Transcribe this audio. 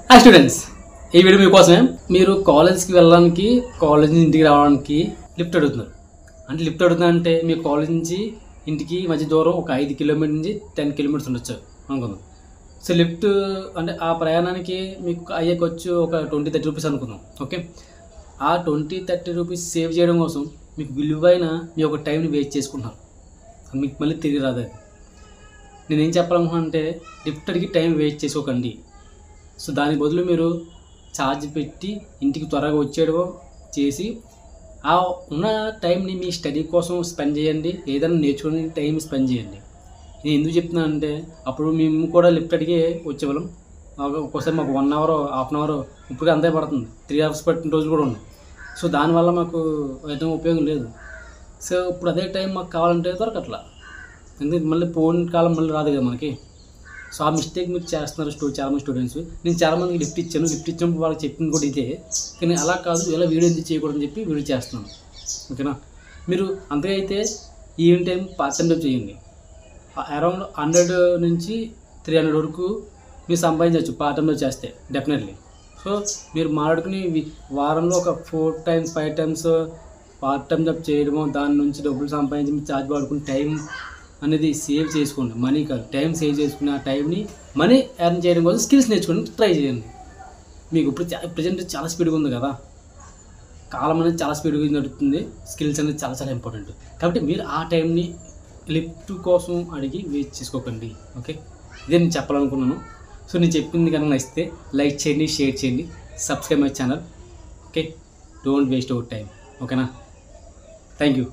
Hi students, ఈ video మీకోసమే. మీరు కాలేజ్కి వెళ్ళడానికి, కాలేజ్ నుంచి ఇంటికి రావడానికి లిఫ్ట్ అడుగుతున్నారు. అంటే లిఫ్ట్ అడుగుతుందంటే మీ కాలేజ్ నుంచి ఇంటికి మధ్య దూరం ఒక 5 కిలోమీటర్ నుంచి 10 కిలోమీటర్స్ ఉండొచ్చు అనుకుందాం. సో లిఫ్ట్ అంటే ఆ ప్రయాణానికి మీకు అయ్యే ఖర్చు ఒక 20-30 రూపీస్ అనుకుందాం. ఓకే, ఆ 20-30 రూపీస్ సేవ్ చేయడం కోసం మీకు విలువైన మీ ఒక టైంని వేస్ట్ చేసుకుంటున్నారు. మీకు మళ్ళీ తిరిగి రాదు. అది నేనేం చెప్పాలనుకుంటే లిఫ్ట్ అడిగి టైం వేస్ట్ చేసుకోకండి. సో దానికి బదులు మీరు ఛార్జ్ పెట్టి ఇంటికి త్వరగా వచ్చేయడమో చేసి ఆ ఉన్న టైంని మీ స్టడీ కోసం స్పెండ్ చేయండి, ఏదైనా నేర్చుకునే టైం స్పెండ్ చేయండి. నేను ఎందుకు చెప్తున్నానంటే అప్పుడు మేము కూడా లిఫ్ట్ అడిగి వచ్చేవాళ్ళం. ఒక్కోసారి మాకు 1 అవర్, హాఫ్ అన్ అవర్, ఇప్పుడు అంతే పడుతుంది. 3 అవర్స్ పట్టిన రోజులు కూడా ఉన్నాయి. సో దానివల్ల మాకు ఏదో ఉపయోగం లేదు. సో ఇప్పుడు అదే టైం మాకు కావాలంటే దొరకట్లా. ఎందుకంటే మళ్ళీ ఫోన్ కాలం మళ్ళీ రాదు కదా మనకి. సో ఆ మిస్టేక్ మీరు చేస్తున్నారు చాలామంది స్టూడెంట్స్. నేను చాలామందికి లిఫ్ట్ ఇచ్చినప్పుడు వాళ్ళకి చెప్పింది కూడా ఇదే. కానీ అలా కాదు, ఇలా వీడియో ఎందుకు చేయకూడదని చెప్పి వీడియో చేస్తున్నాను. ఓకేనా, మీరు అంతగా అయితే evening time part time job చేయండి. అరౌండ్ 100 నుంచి 300 వరకు మీరు సంపాదించవచ్చు పార్ట్ టైం జాబ్ చేస్తే డెఫినెట్లీ. సో మీరు మాట్లాడుకుని వారంలో ఒక 4 times 5 times part time job చేయడమో, దాని నుంచి డబ్బులు సంపాదించి మీరు ఛార్జ్ వాడుకుని టైం అనేది సేవ్ చేసుకోండి. మనీ కాదు, టైం సేవ్ చేసుకుని ఆ టైంని మనీ ఎర్న్ చేయడం కోసం స్కిల్స్ నేర్చుకొని ట్రై చేయండి. మీకు ఇప్పుడు ప్రజెంట్ చాలా స్పీడ్గా ఉంది కదా, కాలం అనేది చాలా స్పీడ్గా నడుస్తుంది. స్కిల్స్ అనేది చాలా చాలా ఇంపార్టెంట్. కాబట్టి మీరు ఆ టైంని లిఫ్ట్ కోసం అడిగి వేస్ట్ చేసుకోకండి. ఓకే, ఇదే నేను చెప్పాలనుకున్నాను. సో నేను చెప్పింది కనుక నచ్చితే లైక్ చేయండి, షేర్ చేయండి, subscribe my channel. Okay, don't waste our time. ఓకేనా, థ్యాంక్ యూ.